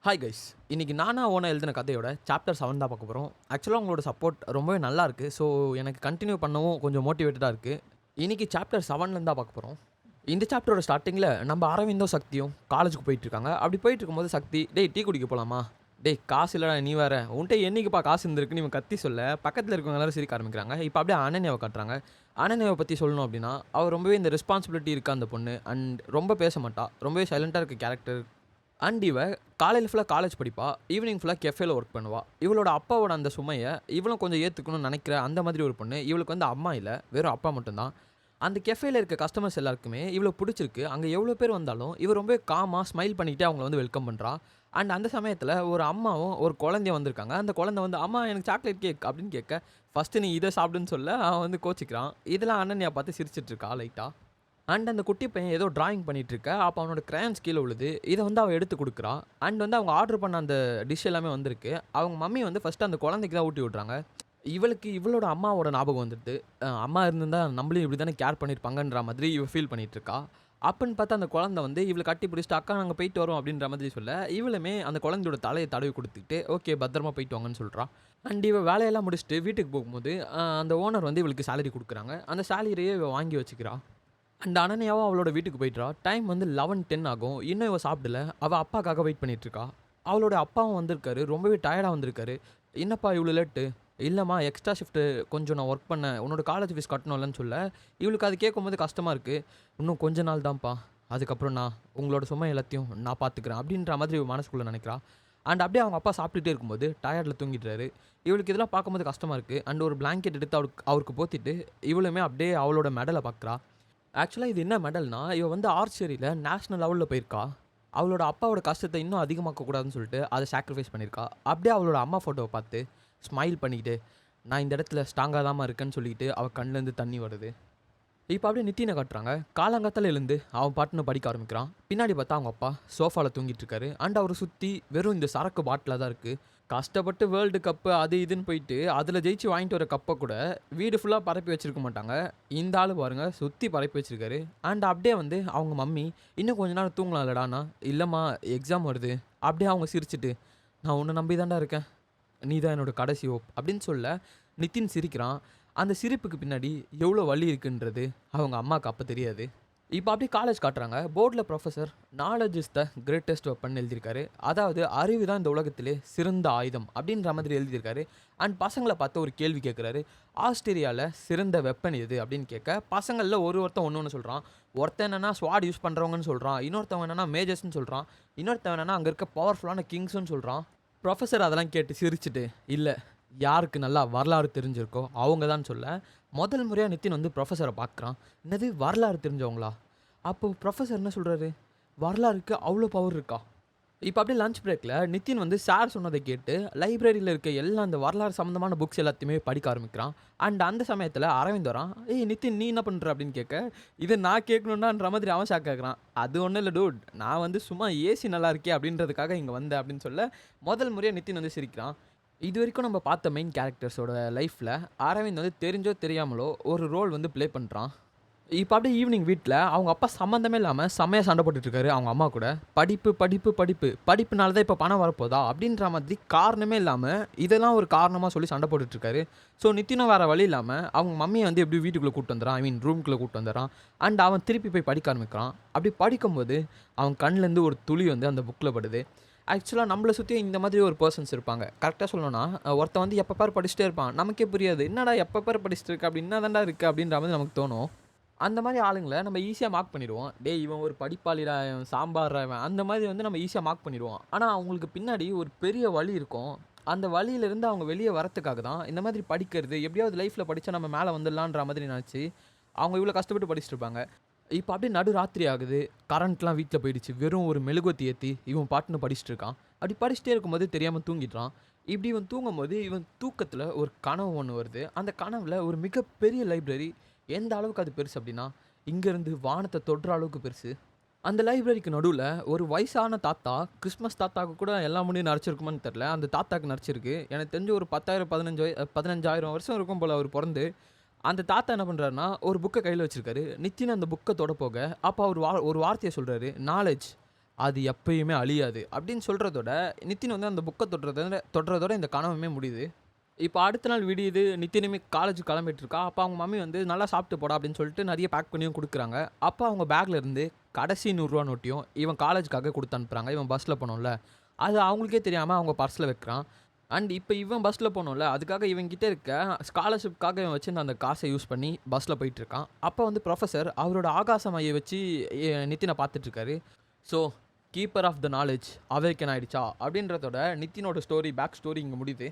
Hi guys. இன்னைக்கு நானா ஓனா எழுதின கதையோட சாப்டர் 7 தான் பார்க்க போறோம். ஆக்சுவலா உங்களோட சப்போர்ட் ரொம்பவே நல்லா இருக்கு. ஸோ எனக்கு கன்டின்யூ பண்ணவும் கொஞ்சம் மோட்டிவேட்டடா இருக்கு. இன்னைக்கு சாப்டர் 7லேருந்து தான் பார்க்க போறோம். இந்த சாப்டரோட ஸ்டார்ட்டிங்கில நம்ம அரவிந்தும் சக்தியும் காலேஜுக்கு போயிட்டு இருக்காங்க. அப்படி போயிட்டு இருக்கும்போது சக்தி, "டேய் டீ குடிக்க போலாமா?" "டேய் காசு இல்லடா நீ வேற. உன்ட்ட என்னைக்குப்பா காசு இருந்திருக்குன்னு" இவன் கத்தி சொல்ல, பக்கத்துல இருக்கவங்க எல்லாரும் சிரிக்க ஆரம்பிக்கிறாங்க. இப்போ அப்படியே அனன்யாவ காட்டுறாங்க. அனன்யாவ பத்தி சொல்லணும் அப்படின்னா, அவ ரொம்பவே இந்த ரெஸ்பான்சிபிலிட்டி இருக்க அந்த பொண்ணு. அண்ட் ரொம்ப பேச மாட்டா. ரொம்பவே சைலன்ட்டா இருக்க கேரக்டர். அண்ட் இவ காலையில ஃபுல்லா காலேஜ் படிப்பா. ஈவினிங் ஃபுல்லா கெஃபேல ஒர்க் பண்ணுவா. இவளோட அப்பாவோட அந்த சுமைய இவளும் கொஞ்சம் ஏத்துக்கணும்னு நெனைக்கிற அந்த மாதிரி ஒரு பொண்ணு. இவளுக்கு வந்து அம்மா இல்ல. வெறும் அப்பா மட்டும் தான். அந்த கெஃபேல இருக்க கஸ்டமர்ஸ் எல்லாருக்குமே இவள புடிச்சிருக்கு. அங்க எவ்வளோ பேர் வந்தாலும் இவ ரொம்பவே காமா ஸ்மைல் பண்ணிக்கிட்டே அவங்கள வந்து வெல்கம் பண்றா. அண்ட் அந்த சமயத்துல ஒரு அம்மாவும், ஒரு குழந்தையும் வந்திருக்காங்க. அந்த குழந்தை வந்து, "அம்மா எனக்கு சாக்லேட் கேக்" அப்படின்னு கேட்க, "ஃபர்ஸ்ட்டு நீ இத சாப்பிடுன்னு" சொல்ல அவன் வந்து கோச்சிக்கிறான். இதெல்லாம் அனன்யா பார்த்து சிரிச்சிட்டு இருக்கா லைட்டா. அண்ட் அந்த குட்டி பையன் ஏதோ டிராயிங் பண்ணிட்டு இருக்க. அப்போ அவனோட கிரையான்ஸ் கீழ விழுது. இத வந்து அவ எடுத்து குடுக்குறா. அண்ட் வந்து அவங்க ஆர்டர் பண்ண அந்த டிஷ் எல்லாமே வந்திருக்கு. அவங்க மம்மி வந்து ஃபர்ஸ்ட்டு அந்த குழந்தைக்கு தான் ஊட்டி விடுறாங்க. இவளுக்கு இவளோட அம்மாவோட ஞாபகம் வந்துடுது. அம்மா இருந்திருந்தா நம்மளையும் இப்படி தானே கேர் பண்ணியிருப்பாங்கன்ற மாதிரி இவ ஃபீல் பண்ணிட்டு இருக்கா. அப்பன்னு பார்த்தா அந்த குழந்தை வந்து இவள கட்டி பிடிச்சிட்டு, "அக்கா நாங்க போயிட்டு வரோம்" அப்படின்ற மாதிரி சொல்ல, இவளுமே அந்த குழந்தையோட தலைய தடவி குடுத்துக்கிட்டு, "ஓகே பத்திரமா போயிட்டு வாங்கன்னு" சொல்றா. அண்ட் இவ வேலையெல்லாம் முடிச்சுட்டு வீட்டுக்கு போகும்போது, அந்த ஓனர் வந்து இவளுக்கு சேலரி குடுக்குறாங்க. அந்த சேலரிய இவ வாங்கி வச்சுக்கிறா. அண்ட் அனன்யாவும் அவளோட வீட்டுக்கு போயிட்றா. டைம் வந்து 11:10 ஆகும். இன்னும் இவ சாப்பிடல. அவ அப்பாக்காக வெயிட் பண்ணிட்டு இருக்கா. அவளோட அப்பாவும் வந்திருக்காரு. ரொம்பவே டயர்டா வந்திருக்காரு. "என்னப்பா இவ்வளோ லேட்டு?" "இல்லம்மா எக்ஸ்ட்ரா ஷிஃப்ட் கொஞ்சம் நான் ஒர்க் பண்ணேன். உன்னோட காலேஜ் ஃபீஸ் கட்டணும்லன்னு" சொல்ல, இவளுக்கு அது கேட்கும்போது கஷ்டமா இருக்கு. "இன்னும் கொஞ்ச நாள் தான்ப்பா. அதுக்கப்புறம் நான் உங்களோட சுமை எல்லாத்தையும் நான் பார்த்துக்கிறேன்" அப்படின்ற மாதிரி இவ மனசுக்குள்ள நினைக்கிறா. அண்ட் அப்படியே அவங்க அப்பா சாப்பிட்டுட்டே இருக்கும்போது டயர்ட்ல தூங்கிடுறாரு. இவளுக்கு இதெல்லாம் பார்க்கும்போது கஷ்டமா இருக்கு. அண்ட் ஒரு பிளாங்கெட் எடுத்து அவருக்கு போத்திட்டு, இவளுமே அப்படியே அவளோட மெடல பார்க்குறா. ஆக்சுவலா இது என்ன மெடல்னா, இவ வந்து ஆர்ச்சரியில நேஷனல் லெவல்ல போயிருக்கா. அவளோட அப்பாவோட கஷ்டத்த இன்னும் அதிகமாக்க கூடாதுன்னு சொல்லிட்டு, அத சாக்ரிஃபைஸ் பண்ணியிருக்கா. அப்படியே அவளோட அம்மா ஃபோட்டோவ பார்த்து, ஸ்மைல் பண்ணிக்கிட்டு, "நான் இந்த இடத்துல ஸ்ட்ராங்கா தாம்மா இருக்கேன்னு" சொல்லிக்கிட்டு, அவ கண்லேருந்து தண்ணி வருது. இப்ப அப்படியே நித்தின காட்டுறாங்க. காலங்காத்தால எழுந்து அவன் பாட்டுன்னு படிக்க ஆரம்பிக்கிறான். பின்னாடி பார்த்தா அவங்க அப்பா சோஃபால தூங்கிட்டு இருக்காரு. அண்ட் அவர சுத்தி வெறும் இந்த சரக்கு பாட்டிலா தான் இருக்கு. கஷ்டப்பட்டு வேர்ல்டு கப்பு அது இதுன்னு போயிட்டு, அதில ஜெயிச்சு வாங்கிட்டு வர கப்ப கூட வீடு ஃபுல்லா பரப்பி வச்சிருக்க மாட்டாங்க. இந்த ஆளு பாருங்க சுத்தி பரப்பி வச்சிருக்காரு. அண்ட் அப்படியே வந்து அவங்க மம்மி, "இன்னும் கொஞ்ச நேரம் தூங்கலாம்லடான்னா" "இல்லம்மா எக்ஸாம் வருது." அப்படியே அவங்க சிரிச்சுட்டு, "நான் உன்ன நம்பி தான்டா இருக்கேன். நீ தான் என்னோட கடைசி ஹோப்" அப்படின்னு சொல்ல, நிதின் சிரிக்கிறான். அந்த சிரிப்புக்கு பின்னாடி எவ்வளோ வலி இருக்குன்றது அவங்க அம்மாக்கு அப்ப தெரியாது. இப்ப அப்படியே காலேஜ் காட்டுறாங்க. போர்ட்ல professor "knowledge is the greatest weapon" எழுதியிருக்காரு. அதாவது அறிவு தான் இந்த உலகத்திலே சிறந்த ஆயுதம் அப்படின்ற மாதிரி எழுதியிருக்காரு. அண்ட் பசங்கள பார்த்து ஒரு கேள்வி கேட்குறாரு. "ஆஸ்திரேலியால சிறந்த வெப்பன் எது?" அப்படின்னு கேட்க, பசங்கள்ல ஒருத்தன் ஒண்ணு சொல்றான். ஒருத்தன் என்னன்னா ஸ்வாட் யூஸ் பண்றவங்கன்னு சொல்றான். இன்னொருத்தவன் என்னன்னா மேஜர்ஸ்ன்னு சொல்றான். இன்னொருத்தவன் என்னன்னா அங்க இருக்க பவர்ஃபுல்லான கிங்ஸ்ன்னு சொல்றான். புரொஃபசர் அதெல்லாம் கேட்டு சிரிச்சுட்டு, "இல்ல, யாருக்கு நல்லா வரலாறு தெரிஞ்சிருக்கோ அவங்க தான்" சொல்ல, முதல் முறையா நிதின் வந்து புரொஃபசர பார்க்குறான். "என்னது வரலாறு தெரிஞ்சவங்களா?" அப்போ புரொஃபசர் என்ன சொல்றாரு? "வரலாறுக்கு அவ்ளோ பவர் இருக்கா?" இப்ப அப்படியே லஞ்ச் பிரேக்ல நிதின் வந்து சார் சொன்னத கேட்டு லைப்ரரியில இருக்க எல்லா அந்த வரலாறு சம்மந்தமான புக்ஸ் எல்லாத்தையுமே படிக்க ஆரம்பிக்கிறான். அண்ட் அந்த சமயத்துல அரவிந்த் வரான். "ஏய் நிதின் நீ என்ன பண்ற?" அப்படின்னு கேட்க, இத நான் கேட்கணும்டான்ற மாதிரி அவன் ஷாக் ஆகுறான். "அது ஒண்ணும் இல்ல டூட். நான் வந்து சும்மா ஏசி நல்லா இருக்கே அப்படின்றதுக்காக இங்க வந்தேன்" அப்படின்னு சொல்ல, முதல் முறையா நிதின் வந்து சிரிக்கிறான். இதுவரைக்கும் நம்ம பார்த்த மெயின் கேரக்டர்ஸோட லைஃப்ல அரவிந்த் வந்து தெரிஞ்சோ தெரியாமலோ ஒரு ரோல் வந்து ப்ளே பண்றான். இப்ப அப்படியே ஈவினிங் வீட்ல அவங்க அப்பா சம்மந்தமே இல்லாம செம்மையா சண்டை போட்டுட்டு இருக்காரு அவங்க அம்மா கூட. "படிப்பு, படிப்பு, படிப்பு. படிப்புனால தான் இப்ப பணம் வரப்போதா?" அப்படின்ற மாதிரி காரணமே இல்லாம இதெல்லாம் ஒரு காரணமா சொல்லி சண்டை போட்டுட்டு இருக்காரு. ஸோ நித்தினும் வேற வழி இல்லாம அவங்க மம்மிய வந்து எப்படியோ வீட்டுக்குள்ள கூட்டிட்டு வந்துர்றான். ஐ மீன் ரூம்குள்ள கூட்டிட்டு வந்துர்றான். அண்ட் அவன் திருப்பி போய் படிக்க ஆரம்பிக்கிறான். அப்படி படிக்கும்போது அவன் கண்லேருந்து ஒரு துளி வந்து அந்த புக்ல படுது. ஆக்சுவலா நம்மள சுத்தியும் இந்த மாதிரி ஒரு பெர்சன்ஸ் இருப்பாங்க. கரெக்ட்டா சொல்லணும்னா, ஒருத்தன் வந்து எப்ப பாரு படிச்சுட்டே இருப்பான். நமக்கே புரியாது. "என்னடா எப்ப பாரு படிச்சுட்டு இருக்க? அப்படி என்ன தான்டா இருக்கு?" அப்படின்ற மாதிரி நமக்கு தோணும். அந்த மாரி ஆளுங்கள நம்ம ஈஸியா மார்க் பண்ணிருவோம். "டேய் இவன் ஒரு படிப்பாளிடா, இவன் சாம்பார்றா இவன்." அந்த மாதிரி வந்து நம்ம ஈஸியா மார்க் பண்ணிருவோம். ஆனா அவங்களுக்கு பின்னாடி ஒரு பெரிய வலி இருக்கும். அந்த வலியிலிருந்து அவங்க வெளிய வரத்துக்காக தான் இந்த மாதிரி படிக்கிறது, எப்படியாவது லைஃப்ல படிச்சா நம்ம மேல வந்துடலான்ற மாதிரி நெனச்சு, அவங்க இவ்வளோ கஷ்டப்பட்டு படிச்சுட்டு இருப்பாங்க. இப்ப அப்படியே நடுராத்திரி ஆகுது. கரண்ட்லாம் வீட்ல போயிடுச்சு. வெறும் ஒரு மெழுகுவர்த்தி ஏத்தி இவன் பாட்டுன்னு படிச்சுட்டு இருக்கான். அப்படி படிச்சுட்டே இருக்கும்போது தெரியாம தூங்கிடுறான். இப்படி இவன் தூங்கும்போது, இவன் தூக்கத்துல ஒரு கனவு ஒண்ணு வருது. அந்த கனவுல ஒரு மிகப்பெரிய லைப்ரரி. எந்த அளவுக்கு அது பெருசு அப்படின்னா, இங்கேருந்து வானத்த தொடுற அளவுக்கு பெருசு. அந்த லைப்ரரிக்கு நடுவுல ஒரு வயசான தாத்தா, கிறிஸ்மஸ் தாத்தாவுக்கு கூட எல்லா முடியும் நரைச்சிருக்குமான்னு தெரியல. அந்த தாத்தாக்கு நரைச்சிருக்கு. எனக்கு தெரிஞ்சு ஒரு 10,000 15,000 வருஷம் இருக்கும் போல அவரு பொறந்து. அந்த தாத்தா என்ன பண்றாருன்னா, ஒரு புக்க கையில வச்சிருக்காரு. நித்தின் அந்த புக்க தொட போக, அப்ப அவரு ஒரு வார்த்தைய சொல்றாரு. "நாலெட்ஜ்." அது எப்பயுமே அழியாது அப்படின்னு சொல்கிறதோட நித்தின் வந்து அந்த புக்கை தொடுறதோட இந்த கனவுமே முடியுது. இப்போ அடுத்த நாள் விடியுது. நித்தினுமே காலேஜுக்கு கிளம்பிட்டு இருக்கா. அப்போ அவங்க மம்மி வந்து நல்லா சாப்பிட்டு போடா அப்படின்னு சொல்லிட்டு நிறைய பேக் பண்ணியும் கொடுக்குறாங்க. அப்போ அவங்க பேக்கில் இருந்து கடைசி ரூ. 100 நோட்டையும் இவன் காலேஜுக்காக கொடுத்து அனுப்புகிறாங்க. இவன் பஸ்ஸில் போனோம்ல, அது அவங்களுக்கே தெரியாமல் அவங்க பர்ஸில் வைக்கிறான். அண்ட் இப்போ இவன் பஸ்ஸில் போனோம்ல, அதுக்காக இவன்கிட்ட இருக்க ஸ்காலர்ஷிப்காக இவன் வச்சு அந்த காசை யூஸ் பண்ணி பஸ்ஸில் போயிட்டுருக்கான். அப்போ வந்து ப்ரொஃபஸர் அவரோட ஆகாச மையை வச்சு நித்தினை பார்த்துட்ருக்காரு. So keeper of the knowledge awaken ஆகிடுச்சா அப்படின்றதோட நித்தினோட பேக் ஸ்டோரி இங்கே முடியுது.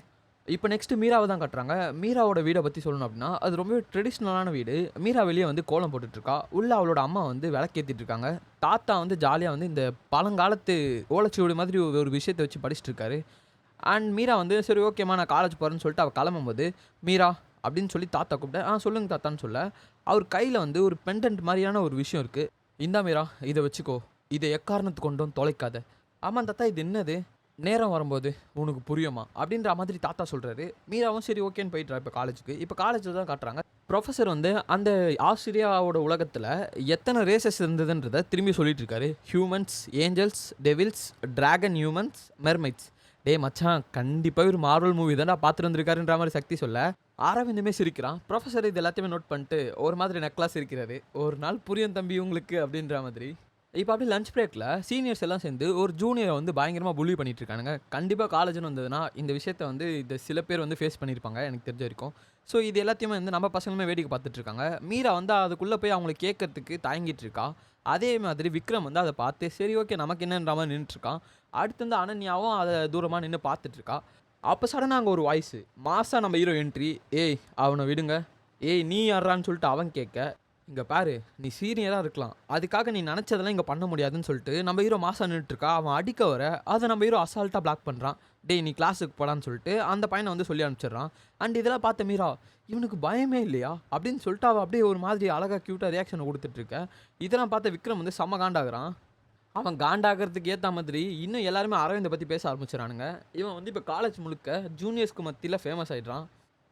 இப்போ நெக்ஸ்ட்டு மீராவை தான் காட்டுறாங்க. மீராவோட வீடை பற்றி சொல்லணும் அப்படின்னா, அது ரொம்பவே ட்ரெடிஷ்னலான வீடு. மீரா வெளியே வந்து கோலம் போட்டுட்ருக்கா. உள்ளே அவளோட அம்மா வந்து விளக்கேற்றிட்டு இருக்காங்க. தாத்தா வந்து ஜாலியாக வந்து இந்த பழங்காலத்து ஓலைச்சுவடி மாதிரி ஒரு விஷயத்தை வச்சு படிச்சுட்டு இருக்காரு. அண்ட் மீரா வந்து சரி ஓகேம்மா நான் காலேஜ் போகிறேன்னு சொல்லிட்டு அவள் கிளம்பும்போது, மீரா அப்படின்னு சொல்லி தாத்தா கூப்பிட்டேன். சொல்லுங்கள் தாத்தான்னு சொல்ல, அவர் கையில் வந்து ஒரு பெண்டன்ட் மாதிரியான ஒரு விஷயம் இருக்குது. இந்தா மீரா இதை வச்சுக்கோ, இதை எக்காரணத்து கொண்டும் தொலைக்காத. ஆமாம் தாத்தா இது என்னது, நேரம் வரும்போது உனக்கு புரியுமா அப்படின்ற மாதிரி தாத்தா சொல்கிறாரு. மீராவும் சரி ஓகேன்னு போயிட்டுறா இப்போ காலேஜுக்கு. இப்போ காலேஜில் தான் காட்டுறாங்க. ப்ரொஃபஸர் வந்து அந்த ஆஸ்திரேலியாவோட உலகத்தில் எத்தனை ரேசஸ் இருந்ததுன்றதை திரும்பி சொல்லிட்டு இருக்காரு. Humans, angels, devils, dragon, humans, mermaids. டே மச்சான் கண்டிப்பாக ஒரு மார்வல் மூவி தானே பார்த்துட்டு வந்திருக்காருன்ற மாதிரி சக்தி சொல்ல அரவிந்துமே சிரிக்கிறான். ப்ரொஃபஸர் இது எல்லாத்தையுமே நோட் பண்ணிட்டு ஒரு மாதிரி நெக்லாஸ் இருக்கிறாரு. ஒரு நாள் புரியும் தம்பி உங்களுக்கு அப்படின்ற மாதிரி. இப்போ அப்படியே லஞ்ச் பிரேக்கில் சீனியர்ஸ் எல்லாம் சேர்ந்து ஒரு ஜூனியரை வந்து பயங்கரமாக புள்ளி பண்ணிட்டு இருக்கானுங்க. கண்டிப்பாக காலேஜ்னு வந்ததுன்னா இந்த விஷயத்தை வந்து இந்த சில பேர் வந்து ஃபேஸ் பண்ணியிருப்பாங்க எனக்கு தெரிஞ்ச வரைக்கும். ஸோ இது எல்லாத்தையுமே வந்து நம்ம பசங்களுமே வேடிக்கை பார்த்துட்ருக்காங்க. மீரா வந்து அதுக்குள்ளே போய் அவங்களை கேட்கறதுக்கு தயங்கிட்டு இருக்கா. அதே மாதிரி விக்ரம் வந்து அதை பார்த்து சரி ஓகே நமக்கு என்னன்ற மாதிரி நின்றுட்டுருக்கான். அடுத்து வந்து அனன்யாவும் அதை தூரமாக நின்று பார்த்துட்ருக்கா. அப்போ சடனாக அங்கே ஒரு வாய்ஸு மாசா நம்ம ஹீரோ என்ட்ரி. ஏய் அவனை விடுங்க, ஏய் நீ யாரான்னு சொல்லிட்டு அவன் கேட்க, இங்கே பாரு நீ சீனியராக இருக்கலாம், அதுக்காக நீ நினச்சதெல்லாம் இங்கே பண்ண முடியாதுன்னு சொல்லிட்டு நம்ம ஹீரோ மாசா நின்றுட்டுருக்கா. அவன் அடிக்க வர அதை நம்ம ஹீரோ அசால்ட்டாக பிளாக் பண்ணுறான். டேய் நீ கிளாஸுக்கு போடான்னு சொல்லிட்டு அந்த பையனை வந்து சொல்லி அனுப்பிச்சிடுறான். அண்ட் இதெல்லாம் பார்த்த மீரா இவனுக்கு பயமே இல்லையா அப்படின்னு சொல்லிட்டு அவள் அப்படியே ஒரு மாதிரி அழகாக க்யூட்டாக ரியாக்ஷனை கொடுத்துட்ருக்க. இதெல்லாம் பார்த்த விக்ரம் வந்து செம்ம காண்டாகிறான். அவன் காண்டாகிறதுக்கு ஏற்ற மாதிரி இன்னும் எல்லாருமே அரவிந்தை பற்றி பேச ஆரம்பிச்சிடறானுங்க. இவன் வந்து இப்போ காலேஜ் முழுக்க ஜூனியர்ஸ்க்கு மத்தியில் ஃபேமஸ் ஆகிடுறான்.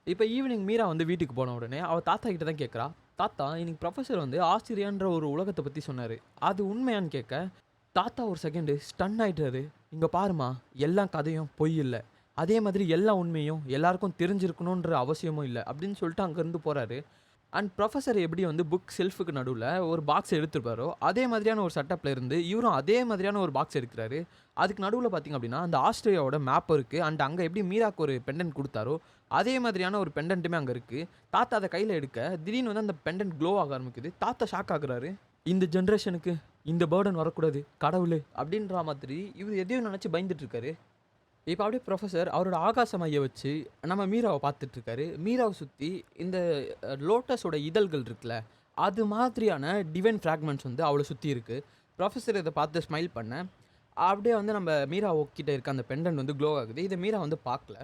இப்போ ஈவினிங் மீரா வந்து வீட்டுக்கு போன உடனே அவள் தாத்தா கிட்ட தான் கேட்குறா. தாத்தா இன்னைக்கு ப்ரொஃபஸர் வந்து ஆஸ்திரியான்ற ஒரு உலகத்தை பற்றி சொன்னார், அது உண்மையான்னு கேட்க தாத்தா ஒரு செகண்டு ஸ்டன் ஆகிட்டாரு. இங்கே பாருமா எல்லாம் கதையும் பொய் இல்லை, அதே மாதிரி எல்லா உண்மையும் எல்லாருக்கும் தெரிஞ்சிருக்கணுன்ற அவசியமும் இல்லை அப்படின்னு சொல்லிட்டு அங்கேருந்து போகிறாரு. அண்ட் ப்ரொஃபஸர் எப்படி வந்து புக் செல்ஃபுக்கு நடுவில் ஒரு பாக்ஸ் எடுத்துருப்பாரோ அதே மாதிரியான ஒரு செட்டப்பில் இருந்து இவரும் அதே மாதிரியான ஒரு பாக்ஸ் எடுக்கிறாரு. அதுக்கு நடுவில் பார்த்திங்க அப்படின்னா அந்த ஆஸ்திரேலியாவோட மேப் இருக்குது. அண்ட் அங்கே எப்படி மீராக்கு ஒரு பெண்டன்ட் கொடுத்தாரோ அதே மாதிரியான ஒரு பெண்டன்ட்டுமே அங்கே இருக்குது. தாத்தா அதை கையில் எடுக்க திடீர்னு வந்து அந்த பெண்டன்ட் க்ளோ ஆக ஆரம்பிக்குது. தாத்தா ஷாக் ஆகுறாரு. இந்த ஜென்ரேஷனுக்கு இந்த பேர்டன் வரக்கூடாது கடவுள் அப்படின்ற மாதிரி இவர் எதையும் நினச்சி பயந்துட்டுருக்காரு. இப்போ அப்படியே ப்ரொஃபஸர் அவரோட ஆகாச மையை வச்சு நம்ம மீராவை பார்த்துட்ருக்காரு. மீராவை சுற்றி இந்த லோட்டஸோட இதழ்கள் இருக்குல்ல, அது மாதிரியான டிவைன் ஃப்ராக்மெண்ட்ஸ் வந்து அவளை சுற்றி இருக்குது. ப்ரொஃபஸர் இதை பார்த்து ஸ்மைல் பண்ண அப்படியே வந்து நம்ம மீரா கிட்ட இருக்க அந்த பெண்டன்ட் வந்து க்ளோ ஆகுது. இதை மீரா வந்து பார்க்கல.